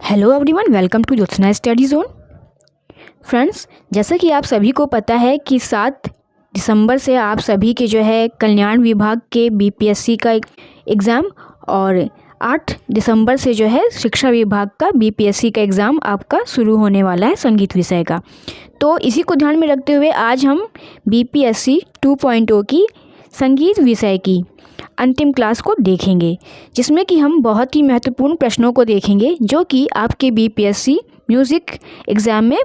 Hello everyone, welcome to Jyotsna study zone. Friends, जैसा कि आप सभी को पता है कि 7 दिसंबर से आप सभी के जो है कल्याण विभाग के बीपीएससी का एग्ज़ाम और 8 दिसंबर से जो है शिक्षा विभाग का बीपीएससी का एग्ज़ाम आपका शुरू होने वाला है संगीत विषय का। तो इसी को ध्यान में रखते हुए आज हम बीपीएससी 2.0 की संगीत विषय की अंतिम क्लास को देखेंगे, जिसमें कि हम बहुत ही महत्वपूर्ण प्रश्नों को देखेंगे जो कि आपके बीपीएससी म्यूज़िक एग्ज़ाम में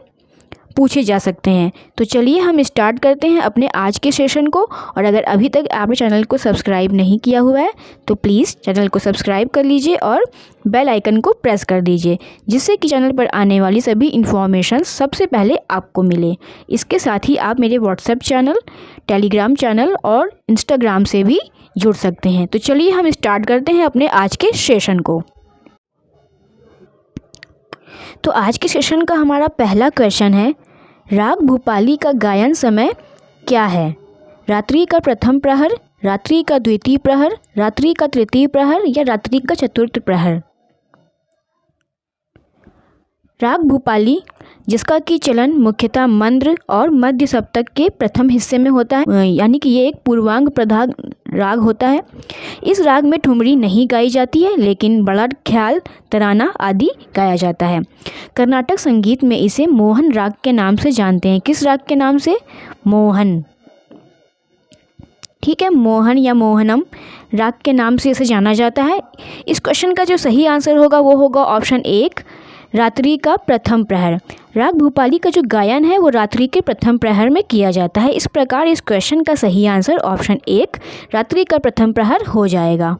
पूछे जा सकते हैं। तो चलिए हम स्टार्ट करते हैं अपने आज के सेशन को। और अगर अभी तक आपने चैनल को सब्सक्राइब नहीं किया हुआ है तो प्लीज़ चैनल को सब्सक्राइब कर लीजिए और बेल आइकन को प्रेस कर दीजिए, जिससे कि चैनल पर आने वाली सभी इन्फॉर्मेशन सबसे पहले आपको मिले। इसके साथ ही आप मेरे व्हाट्सएप चैनल, टेलीग्राम चैनल और इंस्टाग्राम से भी जुड़ सकते हैं। तो चलिए हम स्टार्ट करते हैं अपने आज के सेशन को। तो आज के सेशन का हमारा पहला क्वेश्चन है, राग भूपाली का गायन समय क्या है? रात्रि का प्रथम प्रहर, रात्रि का द्वितीय प्रहर, रात्रि का तृतीय प्रहर या रात्रि का चतुर्थ प्रहर? राग भूपाली, जिसका कि चलन मुख्यतः मंद्र और मध्य सप्तक के प्रथम हिस्से में होता है, यानी कि ये एक पूर्वांग प्रधान राग होता है। इस राग में ठुमरी नहीं गाई जाती है, लेकिन बड़ा ख्याल, तराना आदि गाया जाता है। कर्नाटक संगीत में इसे मोहन राग के नाम से जानते हैं। किस राग के नाम से? मोहन। ठीक है, मोहन या मोहनम राग के नाम से इसे जाना जाता है। इस क्वेश्चन का जो सही आंसर होगा वो होगा ऑप्शन 1, रात्रि का प्रथम प्रहर। राग भूपाली का जो गायन है वो रात्रि के प्रथम प्रहर में किया जाता है। इस प्रकार इस क्वेश्चन का सही आंसर ऑप्शन 1, रात्रि का प्रथम प्रहर हो जाएगा।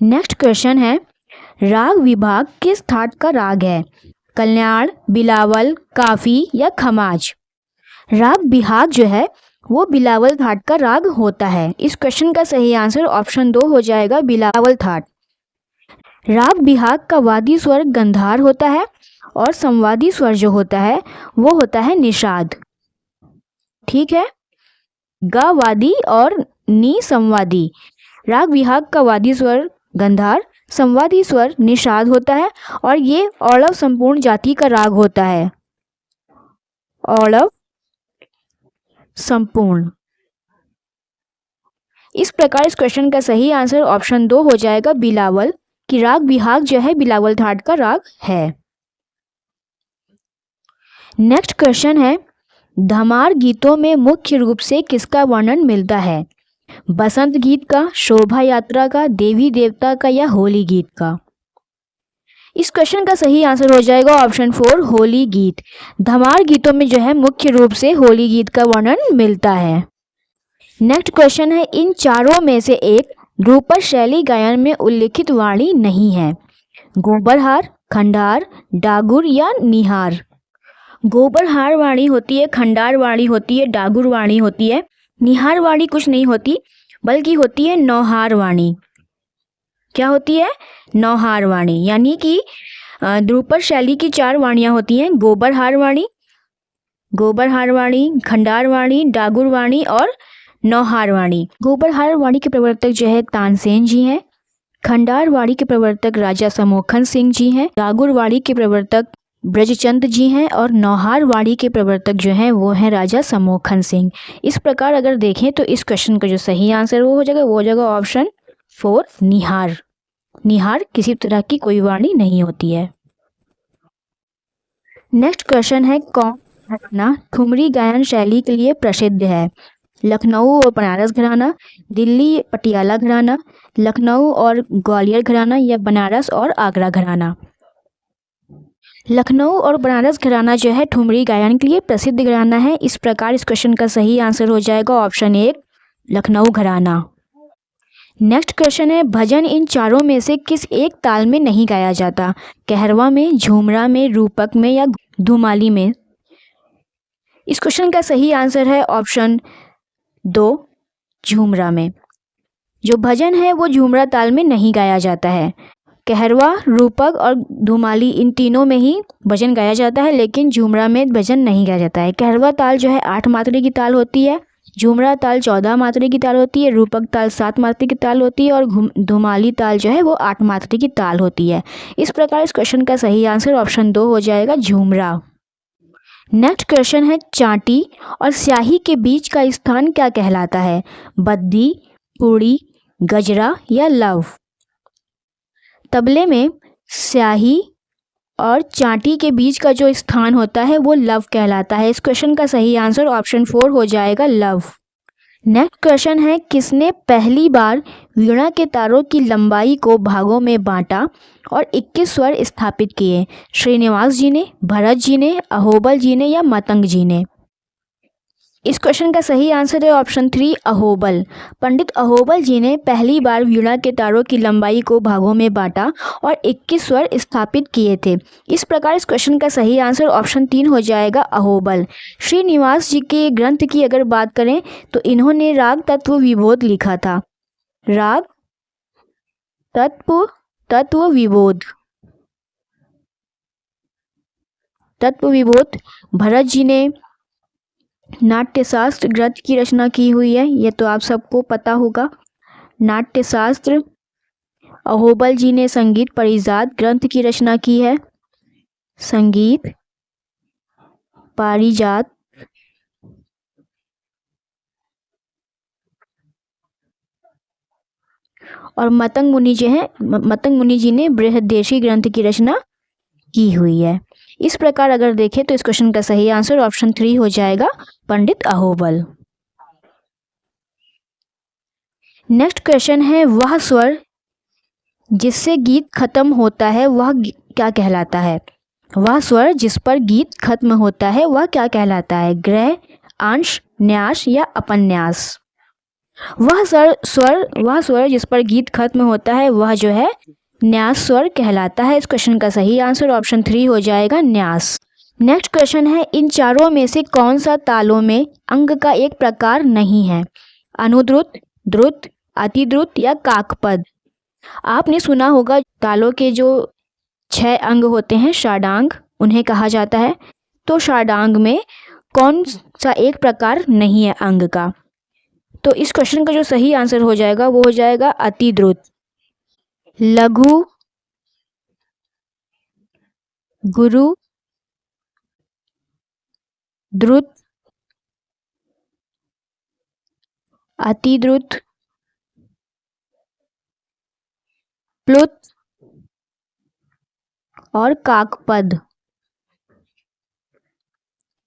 नेक्स्ट क्वेश्चन है, राग विभाग किस थाट का राग है? कल्याण, बिलावल, काफी या खमाज? राग विभाग जो है वो बिलावल थाट का राग होता है। इस क्वेश्चन का सही आंसर ऑप्शन 2 हो जाएगा, बिलावल थाट। राग विभाग का वादी स्वर गंधार होता है और संवादी स्वर जो होता है वो होता है निषाद। ठीक है, गा वादी और नी संवादी। राग विभाग का वादी स्वर गंधार, संवादी स्वर निषाद होता है और ये औड़व संपूर्ण जाति का राग होता है। औड़व संपूर्ण। इस प्रकार इस क्वेश्चन का सही आंसर ऑप्शन 2 हो जाएगा, बिलावल, कि राग विभाग जो है बिलावल थाट का राग है। नेक्स्ट क्वेश्चन है, धमार गीतों में मुख्य रूप से किसका वर्णन मिलता है? बसंत गीत का, शोभा यात्रा का, देवी देवता का या होली गीत का? इस क्वेश्चन का सही आंसर हो जाएगा ऑप्शन 4, होली गीत। धमार गीतों में जो है मुख्य रूप से होली गीत का वर्णन मिलता है। नेक्स्ट क्वेश्चन है, इन चारों में से एक ध्रुपद शैली गायन में उल्लिखित वाणी नहीं है। गोबरहार, खंडार, डागुर या निहार? गोबरहार वाणी होती है, खंडार वाणी होती है, डागुर वाणी होती है, निहार वाणी कुछ नहीं होती बल्कि होती है नौहार वाणी। क्या होती है? नौहार वाणी। यानी कि ध्रुपद शैली की 4 वाणियाँ होती हैं, गोबरहार वाणी, खंडार वाणी, डागुर वाणी और नौहार वाणी। गोबरहार वाणी के प्रवर्तक जो है तानसेन जी हैं, खंडार वाणी के प्रवर्तक राजा समोखन सिंह जी हैं, डागुर वाणी के प्रवर्तक ब्रजचंद जी हैं और नौहार वाणी के प्रवर्तक जो हैं वो हैं राजा समोखन सिंह। इस प्रकार अगर देखें तो इस क्वेश्चन का जो सही आंसर वो हो जाएगा ऑप्शन 4, निहार। निहार किसी तरह की कोई वाणी नहीं होती है। नेक्स्ट क्वेश्चन है, कौन घराना ठुमरी गायन शैली के लिए प्रसिद्ध है? लखनऊ और बनारस घराना, दिल्ली पटियाला घराना, लखनऊ और ग्वालियर घराना या बनारस और आगरा घराना? लखनऊ और बनारस घराना जो है ठुमरी गायन के लिए प्रसिद्ध घराना है। इस प्रकार इस क्वेश्चन का सही आंसर हो जाएगा ऑप्शन 1, लखनऊ घराना। नेक्स्ट क्वेश्चन है, भजन इन चारों में से किस एक ताल में नहीं गाया जाता? कहरवा में, झूमरा में, रूपक में या धुमाली में? इस क्वेश्चन का सही आंसर है ऑप्शन 2, झूमरा में। जो भजन है वो झूमरा ताल में नहीं गाया जाता है। कहरवा, रूपक और धुमाली इन तीनों में ही भजन गाया जाता है, लेकिन झूमरा में भजन नहीं गाया जाता है। कहरवा ताल जो है 8 मात्रा की ताल होती है, झुमरा ताल 14 मात्रा की ताल होती है, रूपक ताल 7 मात्रा की ताल होती है और धुमाली ताल जो है वो 8 मात्रा की ताल होती है। इस प्रकार इस क्वेश्चन का सही आंसर ऑप्शन 2 हो जाएगा, झुमरा। नेक्स्ट क्वेश्चन है, चांटी और स्याही के बीच का स्थान क्या कहलाता है? बद्दी, पूड़ी, गजरा या लव? तबले में स्याही और चांटी के बीच का जो स्थान होता है वो लव कहलाता है। इस क्वेश्चन का सही आंसर ऑप्शन 4 हो जाएगा, लव। नेक्स्ट क्वेश्चन है, किसने पहली बार वीणा के तारों की लंबाई को भागों में बांटा और 21 स्वर स्थापित किए? श्रीनिवास जी ने, भरत जी ने, अहोबल जी ने या मतंग जी ने? इस क्वेश्चन का सही आंसर है ऑप्शन 3, अहोबल। पंडित अहोबल जी ने पहली बार वीणा के तारों की लंबाई को भागों में बांटा और 21 स्वर स्थापित किए थे। इस प्रकार इस क्वेश्चन का सही आंसर ऑप्शन 3 हो जाएगा, अहोबल। श्रीनिवास जी के ग्रंथ की अगर बात करें तो इन्होंने राग तत्व विबोध लिखा था। राग तत्व विबोध। भरत जी ने नाट्यशास्त्र ग्रंथ की रचना की हुई है, ये तो आप सबको पता होगा, नाट्यशास्त्र। अहोबल जी ने संगीत पारिजात ग्रंथ की रचना की है, संगीत पारिजात। और मतंग मुनि जी ने बृहदेशी ग्रंथ की रचना की हुई है। इस प्रकार अगर देखें तो इस क्वेश्चन का सही आंसर ऑप्शन 3 हो जाएगा, पंडित अहोबल। नेक्स्ट क्वेश्चन है, वह स्वर जिससे गीत खत्म होता है वह क्या कहलाता है? वह स्वर जिस पर गीत खत्म होता है वह क्या कहलाता है? ग्रह, अंश, न्यास या अपन्यास? वह स्वर जिस पर गीत खत्म होता है वह जो है न्यास स्वर कहलाता है। इस क्वेश्चन का सही आंसर ऑप्शन 3 हो जाएगा, न्यास। नेक्स्ट क्वेश्चन है, इन चारों में से कौन सा तालों में अंग का एक प्रकार नहीं है? अनुद्रुत, द्रुत, अतिद्रुत या काकपद? आपने सुना होगा तालों के जो 6 अंग होते हैं षाडांग, उन्हें कहा जाता है। तो षाडांग में कौन सा एक प्रकार नहीं है अंग का? तो इस क्वेश्चन का जो सही आंसर हो जाएगा वो हो जाएगा अतिद्रुत। लघु, गुरु, द्रुत, अतिद्रुत, प्लुत और काकपद,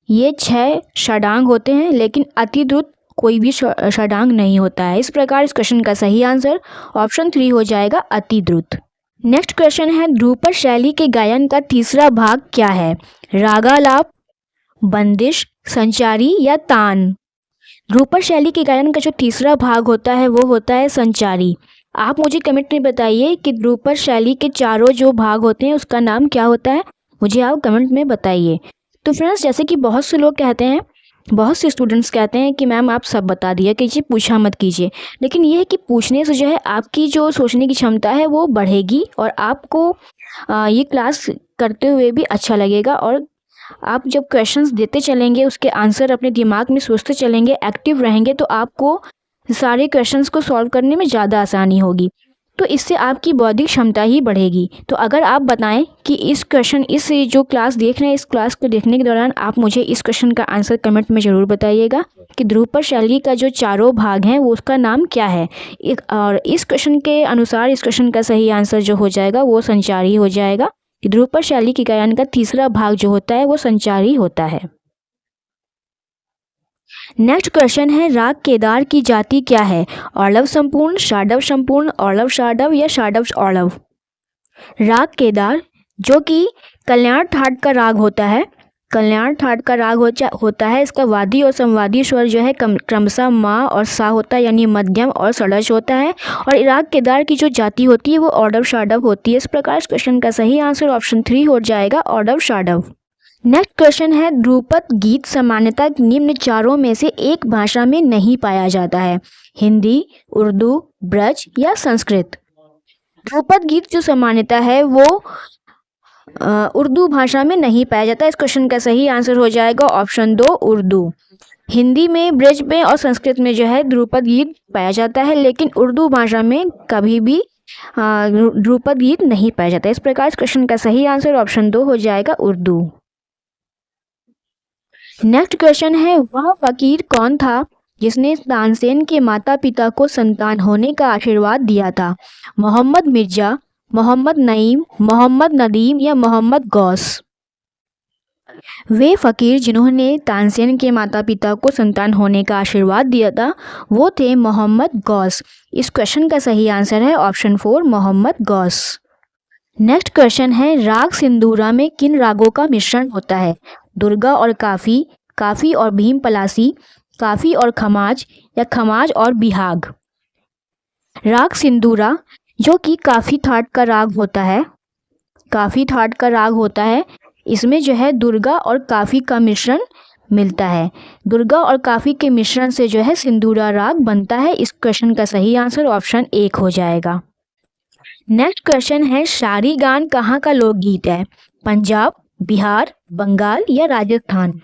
ये 6 षडांग होते हैं, लेकिन अतिद्रुत कोई भी षडांग नहीं होता है। इस प्रकार इस क्वेश्चन का सही आंसर ऑप्शन 3 हो जाएगा, अतिद्रुत। नेक्स्ट क्वेश्चन है, ध्रुपद शैली के गायन का तीसरा भाग क्या है? रागालाप, बंदिश, संचारी या तान? ध्रुपद शैली के गायन का जो तीसरा भाग होता है वो होता है संचारी। आप मुझे कमेंट में बताइए कि ध्रुपद शैली के चारों जो भाग होते हैं उसका नाम क्या होता है, मुझे आप कमेंट में बताइए। तो फ्रेंड्स, जैसे कि बहुत से लोग कहते हैं, बहुत से स्टूडेंट्स कहते हैं कि मैम आप सब बता दिया कीजिए, पूछा मत कीजिए। लेकिन ये है कि पूछने से जो है आपकी जो सोचने की क्षमता है वो बढ़ेगी और आपको ये क्लास करते हुए भी अच्छा लगेगा। और आप जब क्वेश्चंस देते चलेंगे, उसके आंसर अपने दिमाग में सोचते चलेंगे, एक्टिव रहेंगे, तो आपको सारे क्वेश्चंस को सॉल्व करने में ज़्यादा आसानी होगी। तो इससे आपकी बौद्धिक क्षमता ही बढ़ेगी। तो अगर आप बताएं कि इस जो क्लास देख रहे हैं, इस क्लास को देखने के दौरान आप मुझे इस क्वेश्चन का आंसर कमेंट में ज़रूर बताइएगा कि ध्रुपद शैली का जो चारों भाग हैं वो उसका नाम क्या है। और इस क्वेश्चन के अनुसार इस क्वेश्चन का सही आंसर जो हो जाएगा वो संचारी हो जाएगा, कि ध्रुपद शैली के गायन का तीसरा भाग जो होता है वो संचारी होता है। नेक्स्ट क्वेश्चन है, राग केदार की जाति क्या है? औरलव संपूर्ण, षाडव संपूर्ण, औरलव षाडव या षाडव औरलव? राग केदार जो कि कल्याण ठाट का राग होता है, कल्याण ठाट का राग होता है। इसका वादी और संवादी स्वर जो है क्रमशः मा और सा होता है, यानी मध्यम और षडज होता है। और राग केदार की जो जाति होती है वो औरलव षाडव होती है। इस प्रकार इस क्वेश्चन का सही आंसर ऑप्शन 3 हो जाएगा, औरलव षाडव। नेक्स्ट क्वेश्चन है, ध्रुपद गीत सामान्यतः निम्न चारों में से एक भाषा में नहीं पाया जाता है? हिंदी, उर्दू, ब्रज या संस्कृत? ध्रुपद गीत जो सामान्यता है वो उर्दू भाषा में नहीं पाया जाता। इस क्वेश्चन का सही आंसर हो जाएगा ऑप्शन 2, उर्दू। हिंदी में, ब्रज में और संस्कृत में जो है ध्रुपद गीत पाया जाता है, लेकिन उर्दू भाषा में कभी भी ध्रुपद गीत नहीं पाया जाता। इस प्रकार इस क्वेश्चन का सही आंसर ऑप्शन 2 हो जाएगा, उर्दू। नेक्स्ट क्वेश्चन है, वह फकीर कौन था जिसने तानसेन के माता पिता को संतान होने का आशीर्वाद दिया था? मोहम्मद मिर्जा, मोहम्मद नईम, मोहम्मद नदीम या मोहम्मद गौस? वे फकीर जिन्होंने तानसेन के माता पिता को संतान होने का आशीर्वाद दिया था वो थे मोहम्मद गौस। इस क्वेश्चन का सही आंसर है option 4, Mohammad Ghaus. Next question है, राग सिंदूरा में किन रागों का मिश्रण होता है? दुर्गा और काफ़ी, काफ़ी और भीम पलासी, काफ़ी और खमाज या खमाज और बिहाग? राग सिंदूरा जो कि काफ़ी थाट का राग होता है, काफ़ी थाट का राग होता है, इसमें जो है दुर्गा और काफ़ी का मिश्रण मिलता है। दुर्गा और काफ़ी के मिश्रण से जो है सिंदूरा राग बनता है। इस क्वेश्चन का सही आंसर ऑप्शन 1 हो जाएगा। नेक्स्ट क्वेश्चन है, शारी गान कहाँ का लोकगीत है? पंजाब, बिहार, बंगाल या राजस्थान?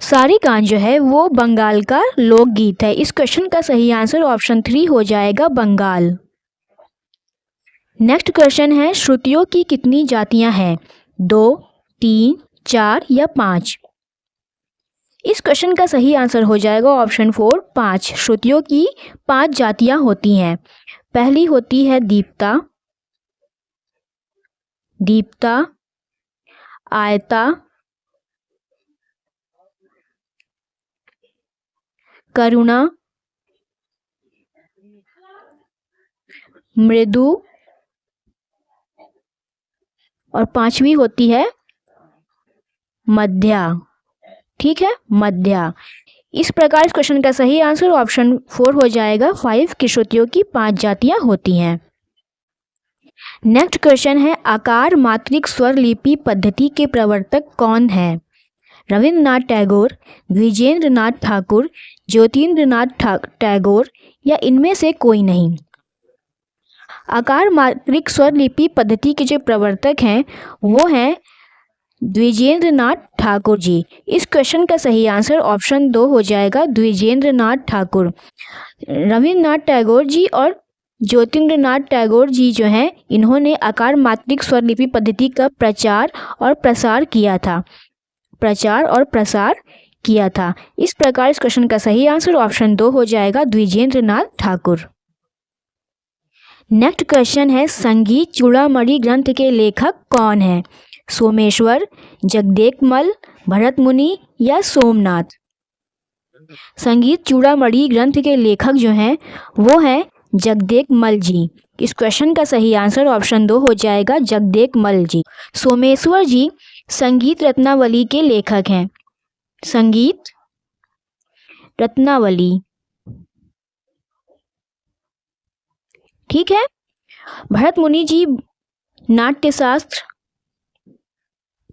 सारी गान जो है वो बंगाल का लोकगीत है। इस क्वेश्चन का सही आंसर ऑप्शन 3 हो जाएगा, बंगाल। नेक्स्ट क्वेश्चन है, श्रुतियों की कितनी जातियां हैं? 2, 3, 4 या 5? इस क्वेश्चन का सही आंसर हो जाएगा ऑप्शन 4, 5। श्रुतियों की 5 जातियां होती हैं। पहली होती है दीप्ता, दीप्ता, आयता, करुणा, मृदु और 5वीं होती है मध्या। ठीक है, मध्या। इस प्रकार इस क्वेश्चन का सही आंसर ऑप्शन 4 हो जाएगा, 5 की श्रुतियों की 5 जातियां होती हैं। नेक्स्ट क्वेश्चन है, आकार मात्रिक स्वर लिपि पद्धति के प्रवर्तक कौन है? रविंद्रनाथ टैगोर, द्विजेंद्रनाथ ठाकुर, ज्योतिन्द्रनाथ टैगोर या इनमें से कोई नहीं? आकार मात्रिक स्वर लिपि पद्धति के जो प्रवर्तक हैं वो हैं द्विजेंद्रनाथ ठाकुर जी। इस क्वेश्चन का सही आंसर ऑप्शन 2 हो जाएगा, द्विजेंद्रनाथ ठाकुर। रविंद्रनाथ टैगोर जी और ज्योतिन्द्रनाथ टैगोर जी जो हैं इन्होंने आकार मात्रिक स्वर लिपि पद्धति का प्रचार और प्रसार किया था, प्रचार और प्रसार किया था। इस प्रकार इस क्वेश्चन का सही आंसर ऑप्शन 2 हो जाएगा, द्विजेंद्रनाथ ठाकुर। नेक्स्ट क्वेश्चन है, संगीत चूड़ामणि ग्रंथ के लेखक कौन है? सोमेश्वर, जगदेकमल, भरत मुनि या सोमनाथ? संगीत चूड़ामणि ग्रंथ के लेखक जो हैं वो हैं जगदेकमल जी। इस क्वेश्चन का सही आंसर ऑप्शन 2 हो जाएगा, जगदेकमल जी। सोमेश्वर जी संगीत रत्नावली के लेखक हैं, संगीत रत्नावली। ठीक है। भरत मुनि जी नाट्यशास्त्र,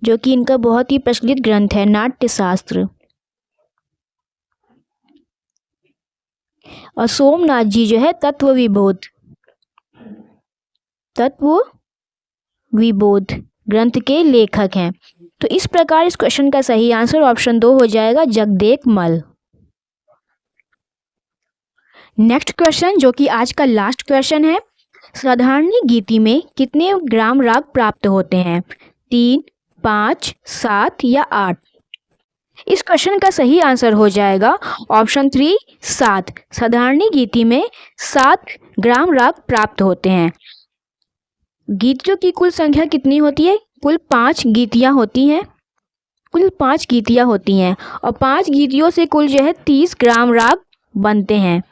जो कि इनका बहुत ही प्रचलित ग्रंथ है, नाट्यशास्त्र। और सोमनाथ जी जो है तत्व विबोध, तत्व विबोध ग्रंथ के लेखक हैं। तो इस प्रकार इस क्वेश्चन का सही आंसर ऑप्शन 2 हो जाएगा, जगदेकमल। नेक्स्ट क्वेश्चन जो कि आज का लास्ट क्वेश्चन है, साधारणी गीति में कितने ग्राम राग प्राप्त होते हैं? 3, 5, 7 या 8? इस क्वेश्चन का सही आंसर हो जाएगा ऑप्शन 3, 7। साधारणी गीति में 7 ग्राम राग प्राप्त होते हैं। गीतियों की कुल संख्या कितनी होती है? कुल 5 गीतियां होती हैं, कुल 5 गीतियां होती हैं और 5 गीतियों से कुल जो है 30 ग्राम राग बनते हैं।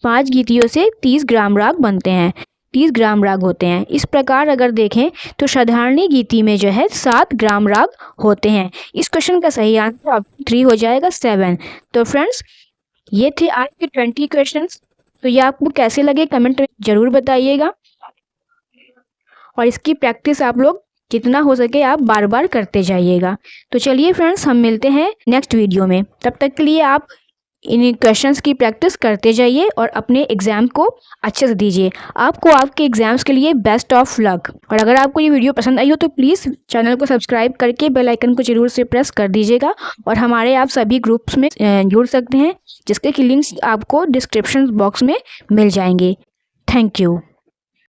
5 गीतियों से 30 ग्राम राग बनते हैं, 30 ग्राम राग होते हैं। इस प्रकार अगर देखें तो साधारणी गीति में जो है 7 ग्राम राग होते हैं। इस क्वेश्चन का सही आंसर ऑप्शन 3 हो जाएगा, 7। तो फ्रेंड्स ये थे आज के 20 क्वेश्चंस। तो ये आपको कैसे लगे कमेंट में जरूर बताइएगा और इसकी प्रैक्टिस आप लोग जितना हो सके आप बार बार करते जाइएगा। तो चलिए फ्रेंड्स हम मिलते हैं नेक्स्ट वीडियो में, तब तक के लिए आप इन क्वेश्चंस की प्रैक्टिस करते जाइए और अपने एग्ज़ाम को अच्छे से दीजिए। आपको आपके एग्ज़ाम्स के लिए बेस्ट ऑफ लक। और अगर आपको ये वीडियो पसंद आई हो तो प्लीज़ चैनल को सब्सक्राइब करके बेल आइकन को जरूर से प्रेस कर दीजिएगा और हमारे आप सभी ग्रुप्स में जुड़ सकते हैं, जिसके कि लिंक्स आपको डिस्क्रिप्शन बॉक्स में मिल जाएंगे। Thank you.